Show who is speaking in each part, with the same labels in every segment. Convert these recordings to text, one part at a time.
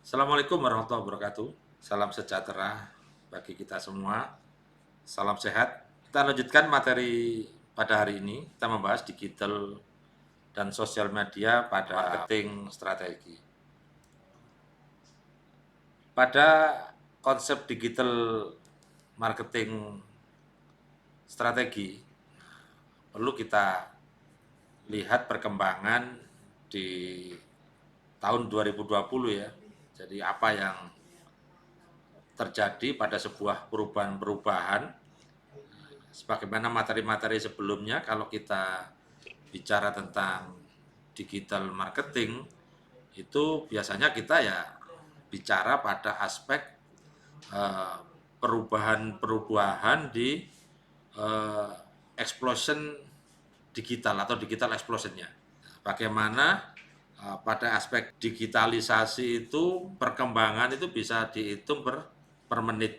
Speaker 1: Assalamualaikum warahmatullahi wabarakatuh. Salam sejahtera bagi kita semua. Salam sehat. Kita lanjutkan materi pada hari ini. Kita membahas digital dan sosial media pada marketing strategi. Pada konsep digital marketing strategi, perlu kita lihat perkembangan di tahun 2020 ya. Jadi apa yang terjadi pada sebuah perubahan-perubahan sebagaimana materi-materi sebelumnya. Kalau kita bicara tentang digital marketing itu biasanya kita ya bicara pada aspek perubahan-perubahan di explosion digital atau digital explosionnya. Bagaimana pada aspek digitalisasi itu perkembangan itu bisa dihitung per menit,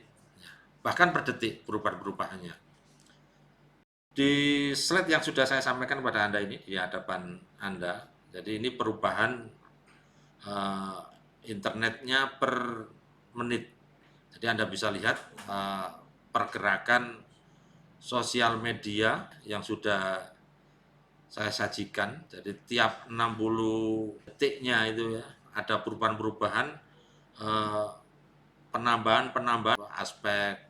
Speaker 1: bahkan per detik perubahan-perubahannya. Di slide yang sudah saya sampaikan kepada Anda ini, di hadapan Anda, jadi ini perubahan internetnya per menit. Jadi Anda bisa lihat pergerakan sosial media yang sudah saya sajikan. Jadi tiap 60 detiknya itu ya ada perubahan-perubahan, penambahan aspek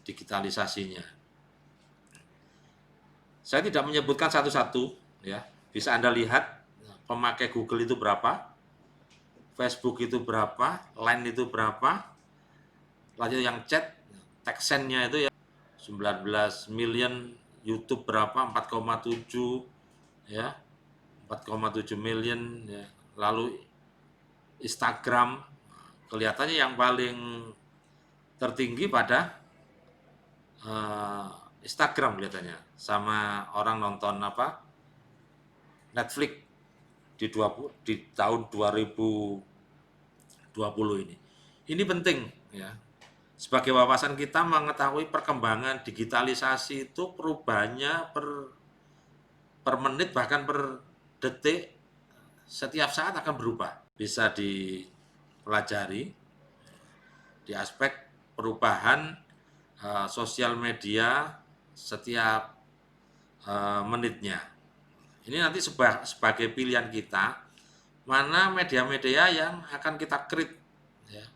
Speaker 1: digitalisasinya. Saya tidak menyebutkan satu-satu ya. Bisa Anda lihat pemakai Google itu berapa, Facebook itu berapa, Line itu berapa, lanjut yang chat, Tencent-nya itu ya 19 million, YouTube berapa, 4,7 ya, 4,7 million ya. Lalu Instagram kelihatannya yang paling tertinggi pada Instagram kelihatannya, sama orang nonton Netflix di tahun 2020 ini. Ini penting ya. Sebagai wawasan kita mengetahui perkembangan digitalisasi itu perubahannya per menit bahkan per detik, setiap saat akan berubah. Bisa dipelajari di aspek perubahan sosial media setiap menitnya. Ini nanti sebagai pilihan kita, mana media-media yang akan kita create ya,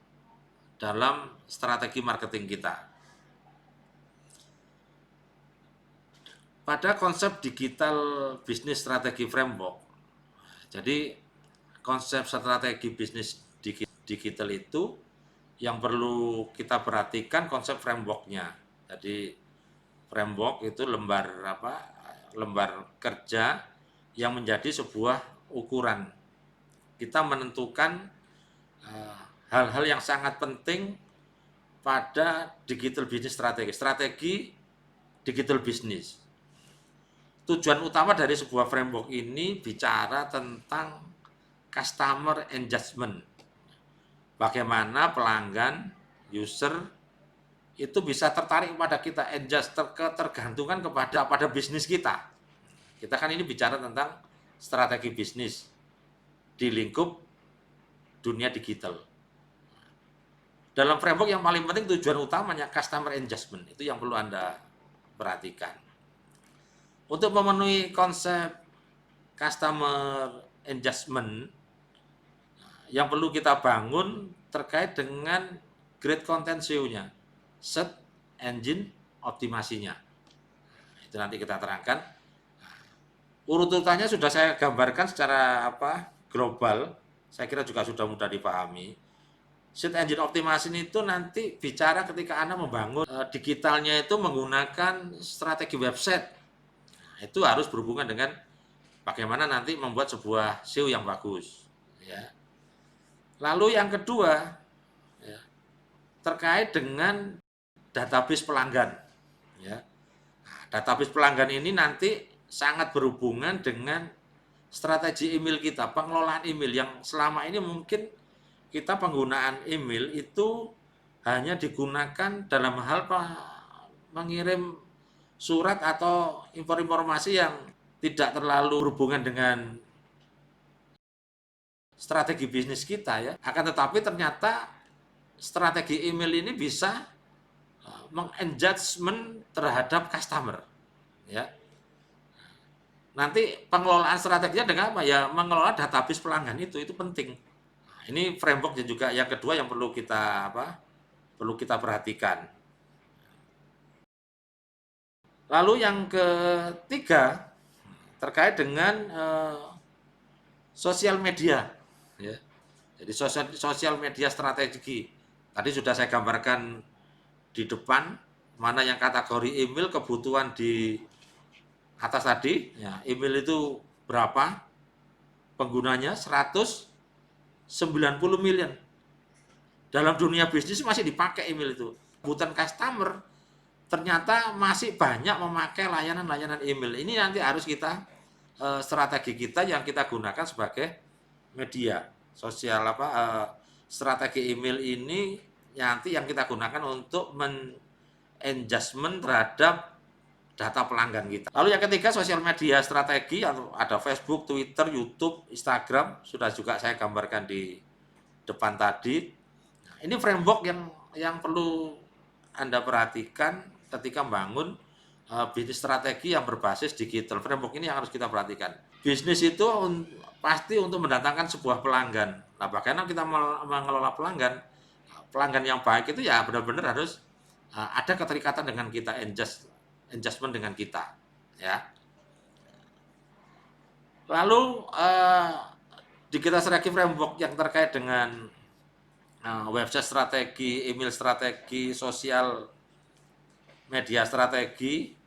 Speaker 1: dalam strategi marketing kita. Pada konsep digital business strategi framework, jadi konsep strategi bisnis digital itu yang perlu kita perhatikan konsep frameworknya. Jadi framework itu lembar kerja yang menjadi sebuah ukuran. Kita menentukan hal-hal yang sangat penting pada digital business strategi digital business. Tujuan utama dari sebuah framework ini bicara tentang customer engagement. Bagaimana pelanggan, user itu bisa tertarik kepada kita, tergantungan pada bisnis kita. Kita kan ini bicara tentang strategi bisnis di lingkup dunia digital. Dalam framework yang paling penting tujuan utamanya customer engagement, itu yang perlu Anda perhatikan. Untuk memenuhi konsep customer engagement, yang perlu kita bangun terkait dengan great content SEO-nya, search engine optimasinya. Itu nanti kita terangkan. Urutannya sudah saya gambarkan secara global, saya kira juga sudah mudah dipahami. Search engine optimasi itu nanti bicara ketika Anda membangun digitalnya itu menggunakan strategi website. Itu harus berhubungan dengan bagaimana nanti membuat sebuah SEO yang bagus. Ya. Lalu yang kedua, ya, terkait dengan database pelanggan. Ya. Nah, database pelanggan ini nanti sangat berhubungan dengan strategi email kita, pengelolaan email yang selama ini mungkin kita penggunaan email itu hanya digunakan dalam hal mengirim surat atau informasi yang tidak terlalu berhubungan dengan strategi bisnis kita ya. Akan tetapi ternyata strategi email ini bisa mengengagement terhadap customer ya. Nanti pengelolaan strateginya dengan apa ya, mengelola database pelanggan itu penting. Nah, ini framework juga yang kedua yang perlu kita perlu kita perhatikan. Lalu yang ketiga terkait dengan sosial media ya. Jadi sosial media strategi. Tadi sudah saya gambarkan di depan mana yang kategori email kebutuhan di atas tadi ya, email itu berapa penggunanya, 190 million. Dalam dunia bisnis masih dipakai email itu. Kebutuhan customer ternyata masih banyak memakai layanan-layanan email. Ini nanti harus kita strategi kita yang kita gunakan sebagai media sosial strategi email ini nanti yang kita gunakan untuk men-engagement terhadap data pelanggan kita. Lalu yang ketiga sosial media strategi, ada Facebook, Twitter, YouTube, Instagram, sudah juga saya gambarkan di depan tadi. Nah, ini framework yang perlu Anda perhatikan ketika membangun bisnis strategi yang berbasis digital. Framework ini yang harus kita perhatikan. Bisnis itu pasti untuk mendatangkan sebuah pelanggan. Nah, bagaimana kita mengelola pelanggan? Pelanggan yang baik itu ya benar-benar harus ada keterikatan dengan kita, engagement dengan kita, ya. Lalu digital strategi framework yang terkait dengan website strategi, email strategi, sosial media strategi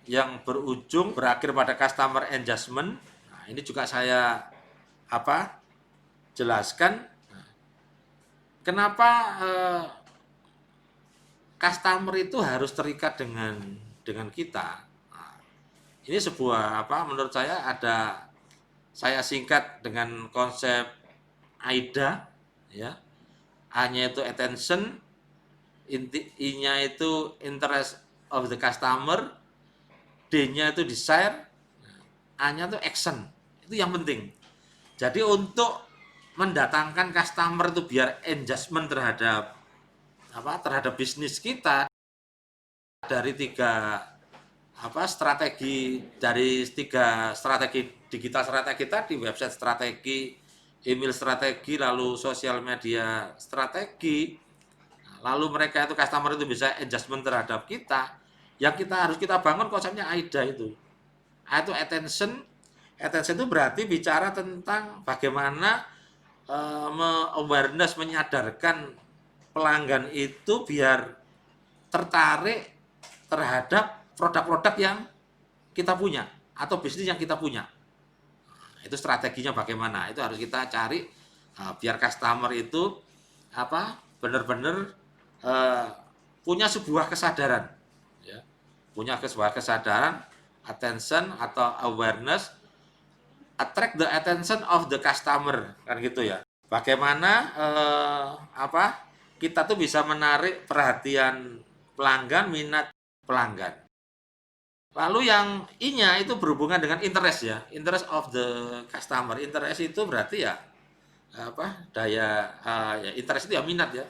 Speaker 1: yang berujung berakhir pada customer engagement. Nah, ini juga saya jelaskan kenapa customer itu harus terikat dengan kita. Nah, ini sebuah menurut saya saya singkat dengan konsep AIDA ya. A-nya itu attention, I-nya itu interest of the customer, D-nya itu desire, A-nya itu action. Itu yang penting. Jadi untuk mendatangkan customer itu biar engagement terhadap bisnis kita dari tiga strategi digital strategi tadi, website strategi, email strategi, lalu sosial media strategi, lalu mereka itu customer itu bisa engagement terhadap kita, yang harus kita bangun konsepnya AIDA itu. A itu attention itu berarti bicara tentang bagaimana awareness, menyadarkan pelanggan itu biar tertarik terhadap produk-produk yang kita punya atau bisnis yang kita punya. Itu strateginya bagaimana, itu harus kita cari biar customer itu benar-benar punya sebuah kesadaran ya. Punya sebuah kesadaran, attention atau awareness, attract the attention of the customer, kan gitu ya. Bagaimana kita tuh bisa menarik perhatian pelanggan, minat pelanggan. Lalu yang I-nya itu berhubungan dengan interest ya, interest of the customer. Interest itu berarti ya daya ya, interest itu ya minat ya.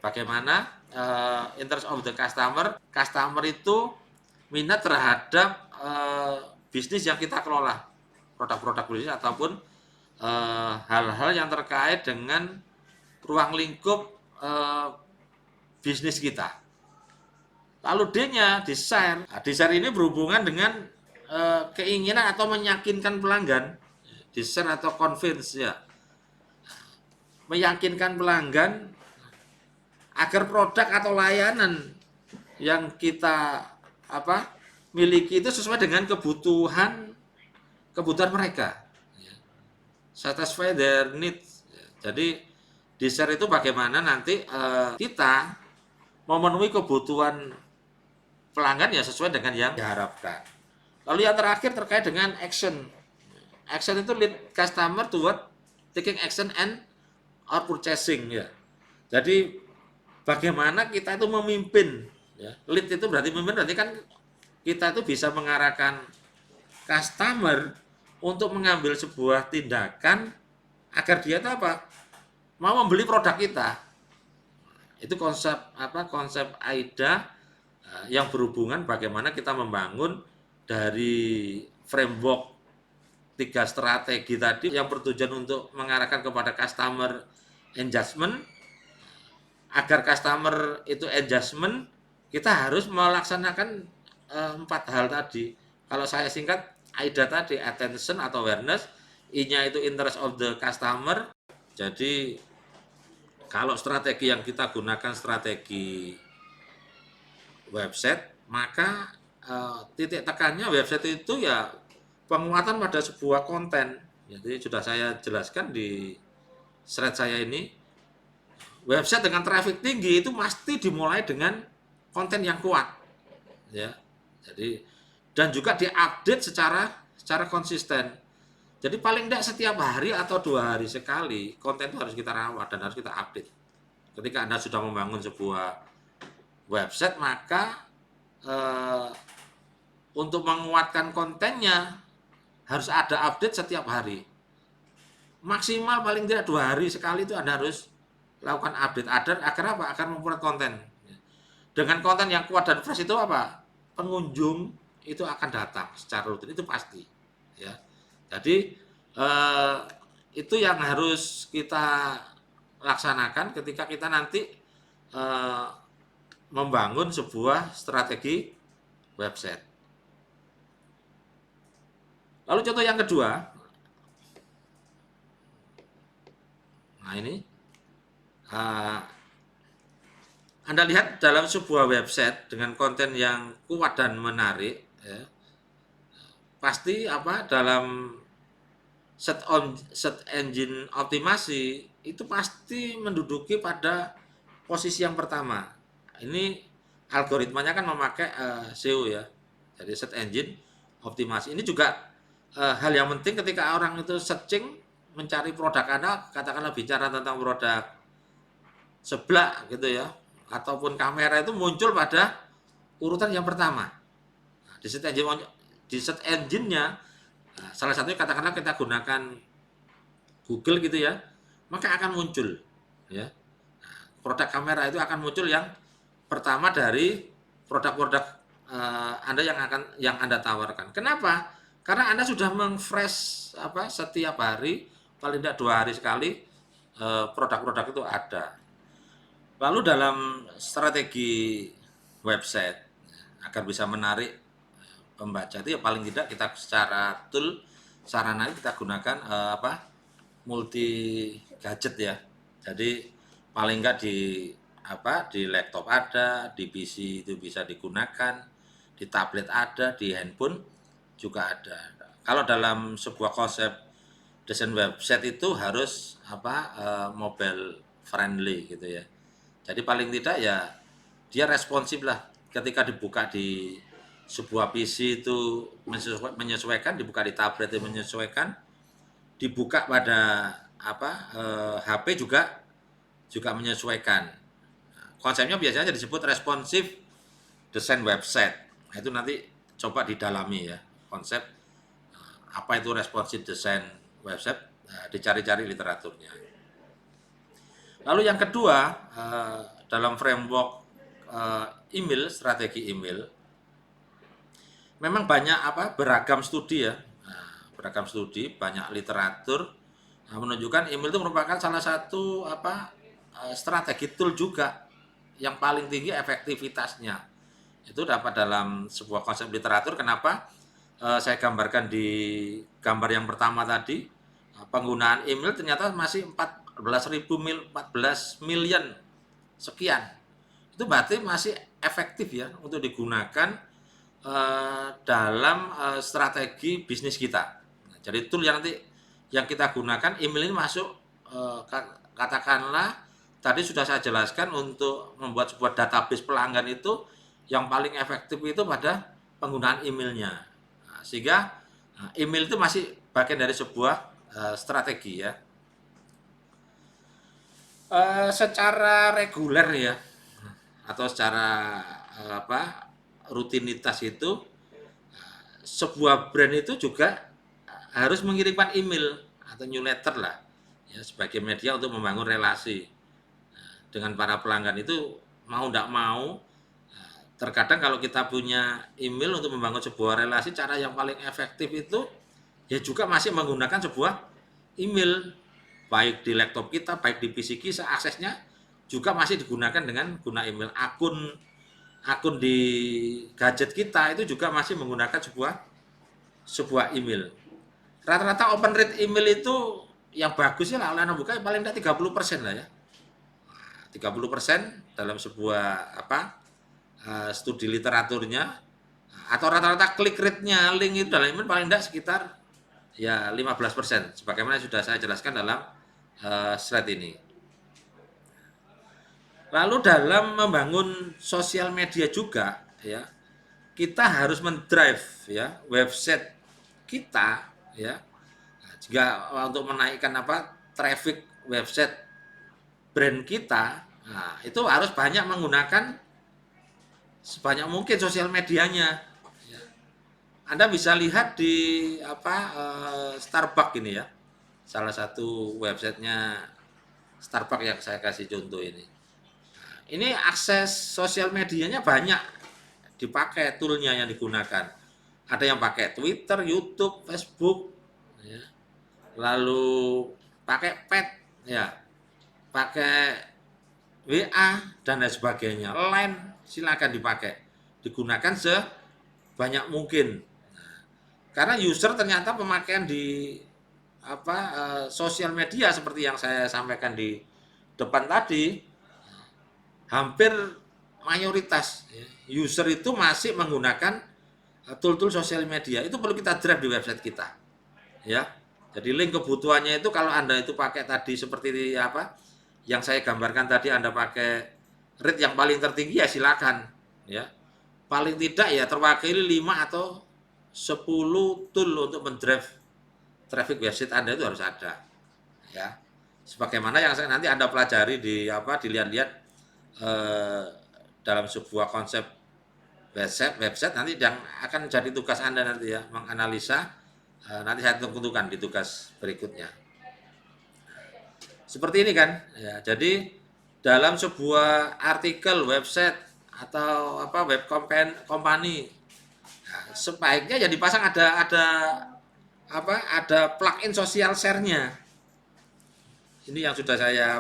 Speaker 1: Bagaimana interest of the customer itu minat terhadap bisnis yang kita kelola, produk-produk bisnis ataupun hal-hal yang terkait dengan ruang lingkup bisnis kita. Lalu D-nya, desire. Nah, desire ini berhubungan dengan keinginan atau meyakinkan pelanggan. Desire atau convince ya. Meyakinkan pelanggan agar produk atau layanan yang kita miliki itu sesuai dengan kebutuhan mereka. Satisfy their needs. Jadi desire itu bagaimana nanti kita memenuhi kebutuhan pelanggan ya sesuai dengan yang diharapkan. Lalu yang terakhir terkait dengan action. Action itu lead customer toward taking action and or purchasing ya. Jadi bagaimana kita itu memimpin ya. Lead itu berarti memimpin, berarti kan kita itu bisa mengarahkan customer untuk mengambil sebuah tindakan agar dia itu apa? Mau membeli produk kita. Itu konsep AIDA yang berhubungan bagaimana kita membangun dari framework 3 strategi tadi yang bertujuan untuk mengarahkan kepada customer engagement. Agar customer itu engagement, kita harus melaksanakan 4 hal tadi. Kalau saya singkat, AIDA tadi, attention atau awareness, I-nya itu interest of the customer. Jadi kalau strategi yang kita gunakan strategi website, maka titik tekannya website itu ya penguatan pada sebuah konten. Jadi sudah saya jelaskan di slide saya ini, website dengan traffic tinggi itu pasti dimulai dengan konten yang kuat, ya. Jadi dan juga diupdate secara konsisten. Jadi paling tidak setiap hari atau 2 hari sekali konten itu harus kita rawat dan harus kita update. Ketika Anda sudah membangun sebuah website, maka untuk menguatkan kontennya harus ada update setiap hari. Maksimal paling tidak 2 hari sekali itu Anda harus lakukan update agar apa? Agar membuat konten. Dengan konten yang kuat dan fresh itu apa? Pengunjung itu akan datang secara rutin, itu pasti, ya. Jadi itu yang harus kita laksanakan ketika kita nanti membangun sebuah strategi website. Lalu contoh yang kedua, nah ini Anda lihat dalam sebuah website dengan konten yang kuat dan menarik, ya, pasti apa dalam search engine optimasi itu pasti menduduki pada posisi yang pertama. Ini algoritmanya kan memakai SEO, ya, jadi search engine optimasi. Ini juga hal yang penting ketika orang itu searching mencari produk Anda, katakanlah bicara tentang produk seblak gitu ya, ataupun kamera, itu muncul pada urutan yang pertama. Nah, di search engine-nya salah satunya katakanlah kita gunakan Google gitu ya, maka akan muncul, ya. Nah, produk kamera itu akan muncul yang pertama dari produk-produk Anda yang Anda tawarkan. Kenapa? Karena Anda sudah meng-fresh setiap hari, paling tidak 2 hari sekali produk-produk itu ada. Lalu dalam strategi website agar bisa menarik pembaca itu ya paling tidak kita secara tool sarana kita gunakan multi gadget, ya. Jadi paling enggak di laptop ada, di PC itu bisa digunakan, di tablet ada, di handphone juga ada. Kalau dalam sebuah konsep desain website itu harus mobile friendly gitu ya. Jadi paling tidak ya dia responsif lah ketika dibuka di sebuah PC itu menyesuaikan, dibuka di tablet itu menyesuaikan, dibuka pada HP juga menyesuaikan. Konsepnya biasanya disebut responsif desain website. Nah, itu nanti coba didalami ya konsep apa itu responsif desain website, dicari-cari literaturnya. Lalu yang kedua, dalam framework email, strategi email, memang banyak beragam studi, ya. Beragam studi, banyak literatur menunjukkan email itu merupakan salah satu strategi tool juga yang paling tinggi efektivitasnya. Itu dapat dalam sebuah konsep literatur. Kenapa? Saya gambarkan di gambar yang pertama tadi, penggunaan email ternyata masih 14 million sekian. Itu berarti masih efektif ya untuk digunakan dalam strategi bisnis kita. Nah, jadi tool yang nanti yang kita gunakan email ini masuk, katakanlah tadi sudah saya jelaskan untuk membuat sebuah database pelanggan itu yang paling efektif itu pada penggunaan emailnya. Nah, sehingga email itu masih bagian dari sebuah strategi, ya. Secara reguler ya atau secara rutinitas itu sebuah brand itu juga harus mengirimkan email atau newsletter lah ya, sebagai media untuk membangun relasi dengan para pelanggan. Itu mau tidak mau, terkadang kalau kita punya email untuk membangun sebuah relasi, cara yang paling efektif itu ya juga masih menggunakan sebuah email, baik di laptop kita, baik di PC kita, aksesnya juga masih digunakan dengan guna email. Akun di gadget kita itu juga masih menggunakan sebuah email. Rata-rata open rate email itu yang bagus ya lah, oleh anak buka paling tidak 30% lah ya. 30% dalam sebuah studi literaturnya, atau rata-rata klik rate-nya link itu dalam email paling tidak sekitar ya 15%, sebagaimana sudah saya jelaskan dalam slide ini. Lalu dalam membangun sosial media juga ya, kita harus mendrive ya website kita ya, juga untuk menaikkan traffic website brand kita. Nah, itu harus banyak menggunakan sebanyak mungkin sosial medianya. Ya. Anda bisa lihat di Starbucks ini ya, salah satu websitenya Starbucks yang saya kasih contoh ini. Nah, ini akses sosial medianya banyak dipakai, toolnya yang digunakan. Ada yang pakai Twitter, YouTube, Facebook, ya. Lalu pakai pet, ya, pakai WA dan lain sebagainya. Line silakan dipakai, digunakan sebanyak mungkin. Nah, karena user ternyata pemakaian di sosial media seperti yang saya sampaikan di depan tadi, hampir mayoritas user itu masih menggunakan tool-tool sosial media. Itu perlu kita drive di website kita, ya. Jadi link kebutuhannya itu kalau Anda itu pakai tadi seperti yang saya gambarkan tadi, Anda pakai rate yang paling tertinggi ya silakan, ya. Paling tidak ya terwakili 5 atau 10 tool untuk mendrive traffic website Anda itu harus ada, ya. Sebagaimana yang nanti Anda pelajari dilihat-lihat dalam sebuah konsep website nanti yang akan jadi tugas Anda nanti ya, menganalisa. Nanti saya tentukan di tugas berikutnya. Seperti ini kan, ya. Jadi dalam sebuah artikel website atau web company, nah, sebaiknya ya dipasang ada plugin social share-nya. Ini yang sudah saya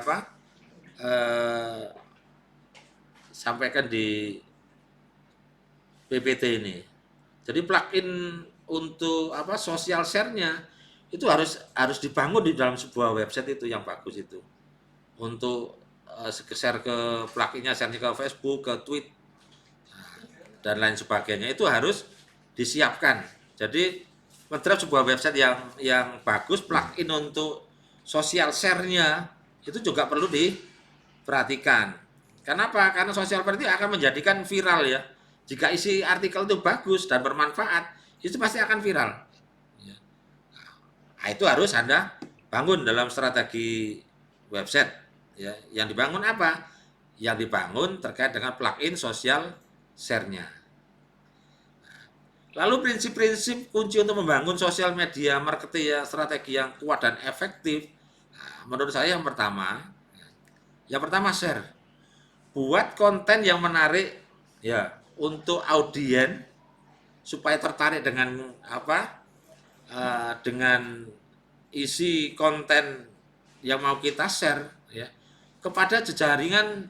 Speaker 1: sampaikan di PPT ini. Jadi plugin untuk social share-nya itu harus dibangun di dalam sebuah website itu yang bagus itu. Untuk share ke plugin-nya, share ke Facebook, ke Twitter, dan lain sebagainya itu harus disiapkan. Jadi mendrive sebuah website yang bagus, plugin untuk social share-nya itu juga perlu diperhatikan. Kenapa? Karena social share itu akan menjadikan viral ya. Jika isi artikel itu bagus dan bermanfaat, itu pasti akan viral. Nah, itu harus Anda bangun dalam strategi website. Ya, yang dibangun apa? Yang dibangun terkait dengan plugin social share-nya. Lalu prinsip-prinsip kunci untuk membangun sosial media marketing ya, strategi yang kuat dan efektif. Nah, menurut saya yang pertama share. Buat konten yang menarik ya untuk audiens supaya tertarik dengan dengan isi konten yang mau kita share ya kepada jaringan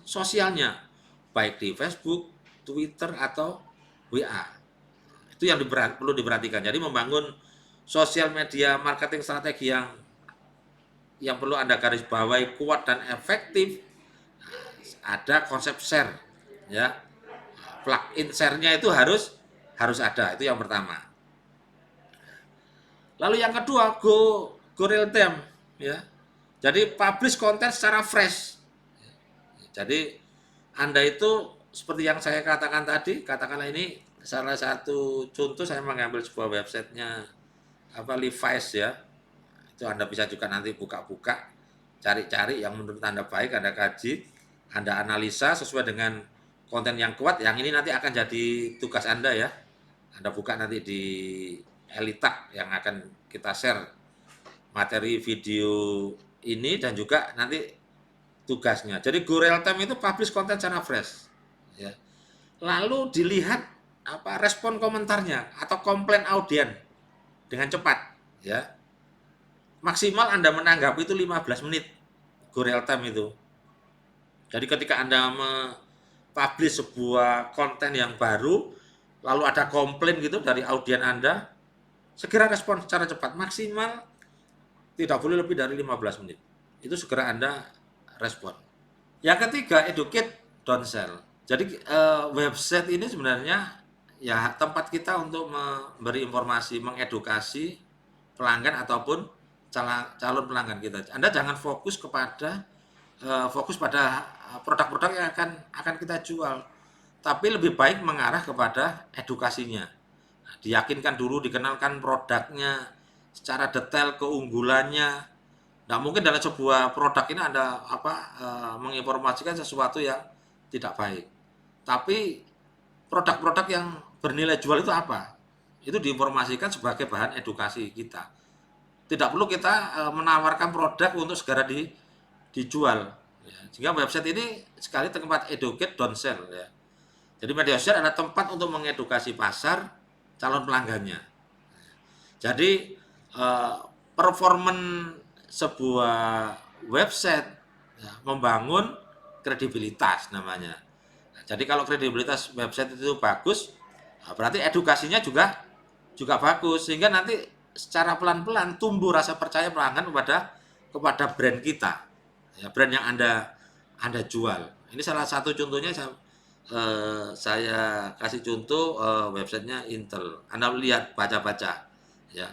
Speaker 1: sosialnya, baik di Facebook, Twitter atau WA. Itu yang perlu diperhatikan. Jadi membangun sosial media marketing strategi yang perlu Anda garis bawahi kuat dan efektif, ada konsep share ya. Plugin share-nya itu harus ada, itu yang pertama. Lalu yang kedua, go real time ya. Jadi publish konten secara fresh. Jadi Anda itu seperti yang saya katakan tadi, katakanlah ini salah satu contoh, saya mengambil sebuah websitenya Levi's ya. Itu Anda bisa juga nanti buka-buka, cari-cari yang menurut Anda baik, Anda kaji, Anda analisa sesuai dengan konten yang kuat. Yang ini nanti akan jadi tugas Anda ya. Anda buka nanti di Elitak yang akan kita share materi video ini dan juga nanti tugasnya. Jadi Go Real Time itu publish konten secara fresh. Ya. Lalu dilihat apa respon komentarnya atau komplain audien dengan cepat. Ya. Maksimal Anda menanggapi itu 15 menit Go Real Time itu. Jadi ketika Anda publish sebuah konten yang baru, lalu ada komplain gitu dari audien Anda, segera respon secara cepat, maksimal tidak boleh lebih dari 15 menit. Itu segera Anda respon. Yang ketiga, educate, don't sell. Jadi website ini sebenarnya ya tempat kita untuk memberi informasi, mengedukasi pelanggan ataupun calon pelanggan kita. Anda jangan fokus pada produk-produk yang akan kita jual, tapi lebih baik mengarah kepada edukasinya. Diyakinkan dulu, dikenalkan produknya secara detail, keunggulannya. Nah, mungkin dalam sebuah produk ini Anda menginformasikan sesuatu yang tidak baik. Tapi produk-produk yang bernilai jual itu apa? Itu diinformasikan sebagai bahan edukasi kita. Tidak perlu kita menawarkan produk untuk segera dijual. Ya. Sehingga website ini sekali tempat educate, don't sell. Ya. Jadi media sosial adalah tempat untuk mengedukasi pasar calon pelanggannya. Jadi performan sebuah website ya, membangun kredibilitas namanya. Nah, jadi kalau kredibilitas website itu bagus, berarti edukasinya juga bagus, sehingga nanti secara pelan-pelan tumbuh rasa percaya pelanggan kepada brand kita, ya, brand yang anda jual. Ini salah satu contohnya saya kasih contoh websitenya Intel. Anda lihat, baca-baca, ya.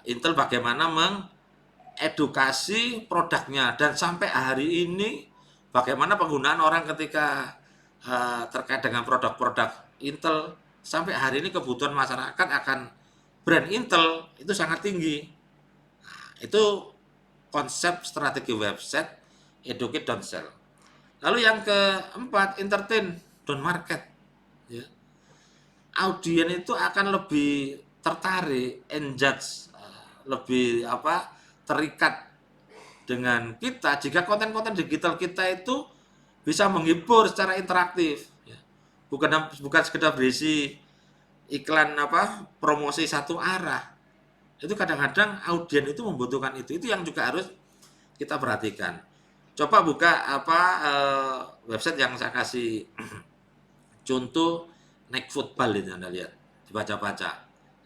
Speaker 1: Intel bagaimana mengedukasi produknya dan sampai hari ini bagaimana penggunaan orang ketika terkait dengan produk-produk Intel. Sampai hari ini kebutuhan masyarakat akan brand Intel itu sangat tinggi. Nah, itu konsep strategi website, educate, don't sell. Lalu yang keempat, entertain, don't market. Ya. Audien itu akan lebih tertarik, engage, lebih terikat dengan kita jika konten-konten digital kita itu bisa menghibur secara interaktif. Ya. Bukan sekedar berisi iklan promosi satu arah. Itu kadang-kadang audien itu membutuhkan itu. Itu yang juga harus kita perhatikan. Coba buka website yang saya kasih contoh, Naik Football ini Anda lihat, dibaca-baca,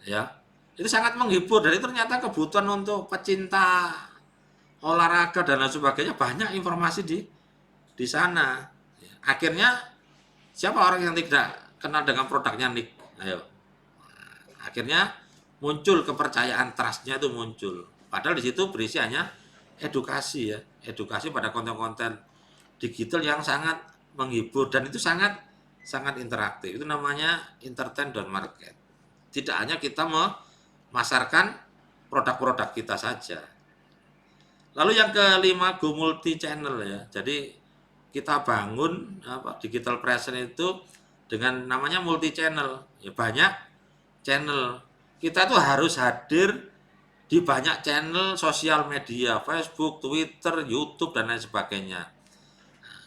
Speaker 1: ya. Itu sangat menghibur dan itu ternyata kebutuhan untuk pecinta olahraga dan lain sebagainya, banyak informasi di sana. Akhirnya siapa orang yang tidak kenal dengan produknya Nick? Ayo. Akhirnya muncul kepercayaan, trust-nya itu muncul. Padahal di situ berisi hanya edukasi, ya, edukasi pada konten-konten digital yang sangat menghibur dan itu sangat interaktif. Itu namanya entertain don't market. Tidak hanya kita memasarkan produk-produk kita saja. Lalu yang kelima, go multi channel, ya. Jadi kita bangun digital presence itu dengan namanya multi channel. Ya, banyak channel. Kita tuh harus hadir di banyak channel sosial media, Facebook, Twitter, YouTube dan lain sebagainya.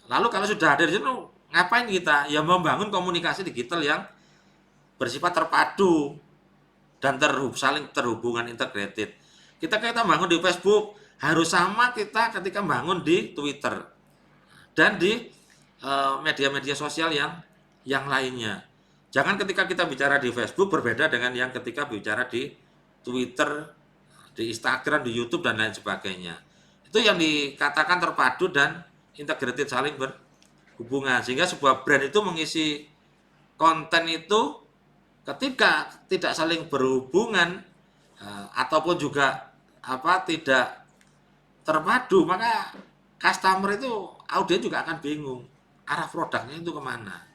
Speaker 1: Lalu kalau sudah hadir di situ, ngapain kita? Ya membangun komunikasi digital yang bersifat terpadu dan saling terhubungan, integrated. Kita bangun di Facebook harus sama kita ketika bangun di Twitter dan di media-media sosial yang lainnya. Jangan ketika kita bicara di Facebook berbeda dengan yang ketika bicara di Twitter, di Instagram, di YouTube dan lain sebagainya. Itu yang dikatakan terpadu dan integrated, saling berhubungan, sehingga sebuah brand itu mengisi konten itu ketika tidak saling berhubungan ataupun juga tidak terpadu, maka customer itu, audien juga akan bingung arah produknya itu kemana,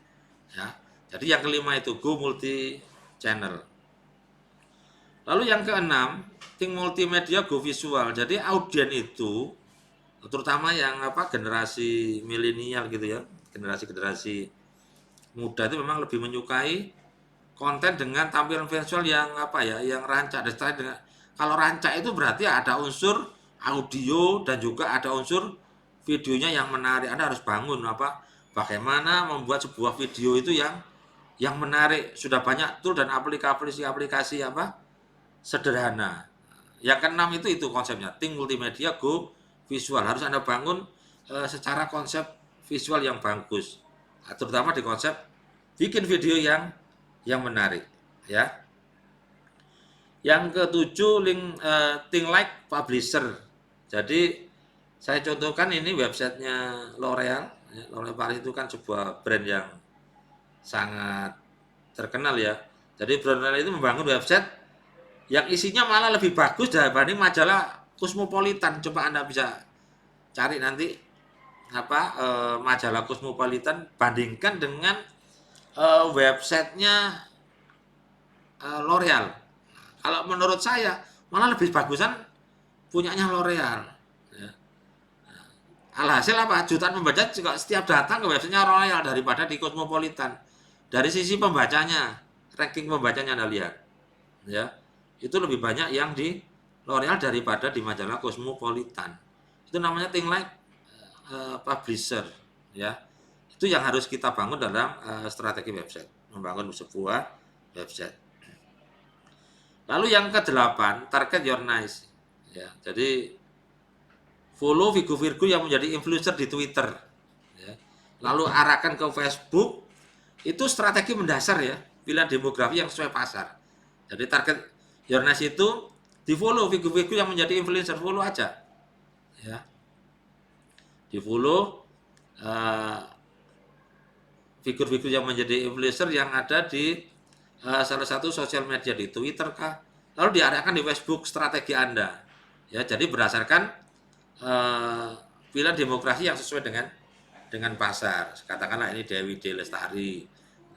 Speaker 1: ya. Jadi yang kelima itu go multi channel. Lalu yang keenam, think multimedia, go visual. Jadi audien itu terutama yang generasi milenial gitu, ya, generasi muda itu memang lebih menyukai konten dengan tampilan visual yang yang rancak, kalau rancak itu berarti ada unsur audio dan juga ada unsur videonya yang menarik. Anda harus bangun bagaimana membuat sebuah video itu yang menarik. Sudah banyak tool dan aplikasi sederhana. Yang keenam itu konsepnya, think multimedia go visual. Harus Anda bangun secara konsep visual yang bagus, terutama di konsep bikin video yang menarik, ya. Yang ketujuh, think like publisher. Jadi saya contohkan ini websitenya L'Oreal. L'Oreal Paris itu kan sebuah brand yang sangat terkenal ya. Jadi brand L'Oreal itu membangun website yang isinya malah lebih bagus dibanding majalah Cosmopolitan. Coba Anda bisa cari nanti majalah Cosmopolitan, bandingkan dengan websitenya L'Oreal. Kalau menurut saya malah lebih bagusan punyanya L'Oreal. Ya. Alhasil jutaan pembaca juga setiap datang ke websitenya L'Oreal daripada di Cosmopolitan. Dari sisi pembacanya, ranking pembacanya Anda lihat, ya, itu lebih banyak yang di L'Oreal daripada di majalah Cosmopolitan. Itu namanya think like publisher, ya. Itu yang harus kita bangun dalam strategi website, membangun sebuah website. Lalu yang ke-8, target your niche. Ya, jadi follow figur-figur yang menjadi influencer di Twitter. Ya. Lalu arahkan ke Facebook. Itu strategi mendasar ya, pilihan demografi yang sesuai pasar. Jadi target your niche itu di follow figur-figur yang menjadi influencer, follow aja. Ya. Di follow figur-figur yang menjadi influencer yang ada di salah satu sosial media, di Twitter kah, lalu diarahkan di Facebook strategi Anda, ya. Jadi berdasarkan pilihan demografi yang sesuai dengan pasar. Katakanlah ini Dewi D. Lestari,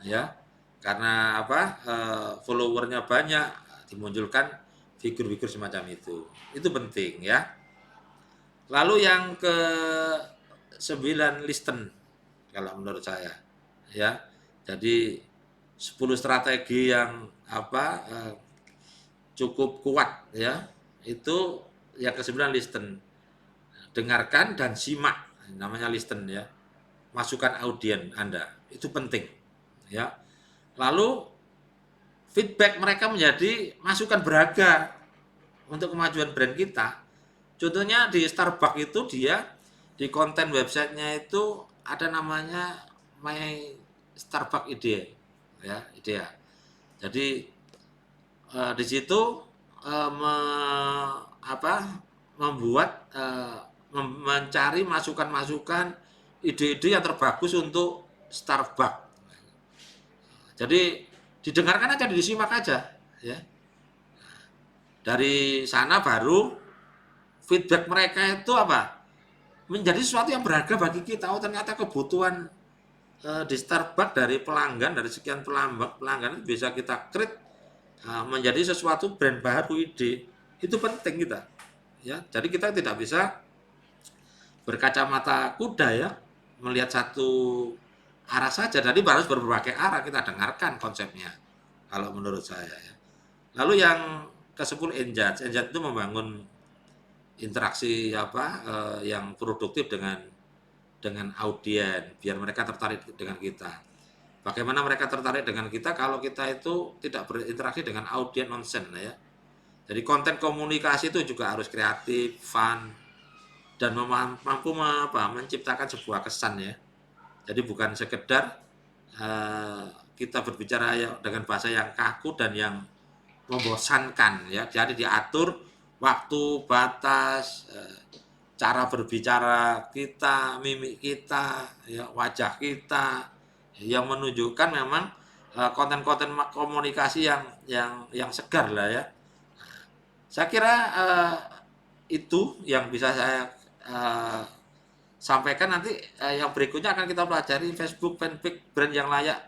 Speaker 1: ya, karena followernya banyak, dimunculkan figur-figur semacam itu penting, ya. Lalu yang ke-9, listen, kalau menurut saya, ya. Jadi 10 strategi yang cukup kuat, ya. Itu yang ke-9, listen. Dengarkan dan simak, namanya listen, ya. Masukan audien Anda, itu penting, ya. Lalu feedback mereka menjadi masukan berharga untuk kemajuan brand kita. Contohnya di Starbucks itu dia di konten websitenya itu ada namanya My Starbucks Idea, ya, idea. Jadi di situ membuat mencari masukan-masukan, ide-ide yang terbagus untuk Starbucks. Jadi didengarkan aja, disimak aja, ya. Dari sana baru feedback mereka itu menjadi sesuatu yang berharga bagi kita. Oh, ternyata kebutuhan di Starbucks dari pelanggan, dari sekian pelanggan bisa kita create menjadi sesuatu brand baru, ide. Itu penting kita, ya. Jadi kita tidak bisa berkacamata kuda, ya, melihat satu arah saja. Jadi harus berbagai arah kita dengarkan konsepnya, kalau menurut saya, ya. Lalu yang ke-10, engage. Engage itu membangun interaksi yang produktif dengan audien, biar mereka tertarik dengan kita. Bagaimana mereka tertarik dengan kita kalau kita itu tidak berinteraksi dengan audien nonsen, ya. Jadi konten komunikasi itu juga harus kreatif, fun, dan mampu menciptakan sebuah kesan, ya. Jadi bukan sekedar kita berbicara dengan bahasa yang kaku dan yang membosankan, ya. Jadi diatur waktu, batas, cara berbicara kita, mimik kita, ya, wajah kita, yang menunjukkan memang konten-konten komunikasi yang segar lah, ya. Saya kira itu yang bisa saya sampaikan. Nanti yang berikutnya akan kita pelajari Facebook fanpage brand yang layak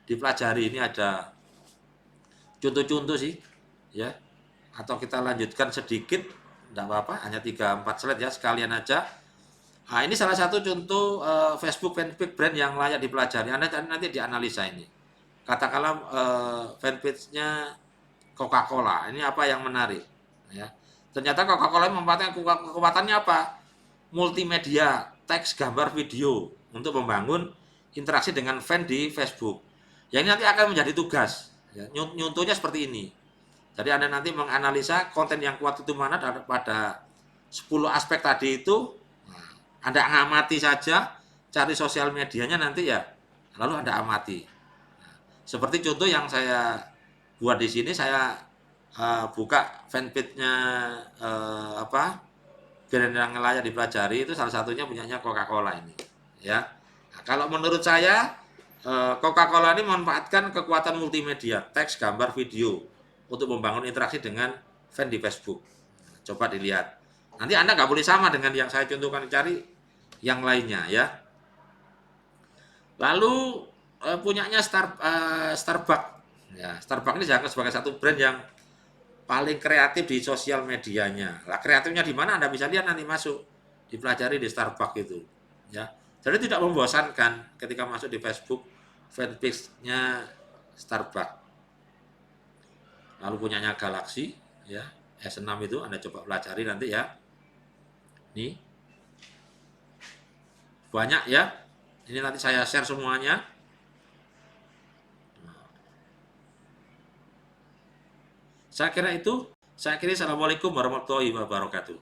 Speaker 1: dipelajari. Ini ada contoh-contoh sih, ya. Atau kita lanjutkan sedikit, tidak apa-apa, hanya 3-4 slide, ya, sekalian aja. Nah, ini salah satu contoh Facebook fanpage brand yang layak dipelajari. Anda nanti dianalisa ini. Katakanlah fanpage-nya Coca-Cola, ini apa yang menarik, Ya. Ternyata Coca-Cola memanfaatkan kekuatannya apa? Multimedia, teks, gambar, video untuk membangun interaksi dengan fan di Facebook. Yang ini nanti akan menjadi tugas. Ya, nyuntuhnya seperti ini. Jadi Anda nanti menganalisa konten yang kuat itu mana pada 10 aspek tadi itu. Nah, Anda amati saja, cari sosial medianya nanti ya, lalu Anda amati. Nah, seperti contoh yang saya buat di sini, saya buka fanpage-nya apa? Brand yang layak dipelajari itu salah satunya punyanya Coca-Cola ini, ya. Nah, kalau menurut saya Coca-Cola ini memanfaatkan kekuatan multimedia, teks, gambar, video untuk membangun interaksi dengan fan di Facebook. Coba dilihat. Nanti Anda nggak boleh sama dengan yang saya contohkan, cari yang lainnya ya. Lalu punyanya Starbucks. Ya, Starbucks ini dianggap sebagai satu brand yang paling kreatif di sosial medianya. Lah kreatifnya di mana Anda bisa lihat nanti masuk dipelajari di Starbucks itu. Ya. Jadi tidak membosankan ketika masuk di Facebook fanpage-nya Starbucks. Lalu punyanya Galaxy ya, S6 itu Anda coba pelajari nanti ya. Nih. Banyak ya. Ini nanti saya share semuanya. Saya kira itu. Saya kira Assalamualaikum warahmatullahi wabarakatuh.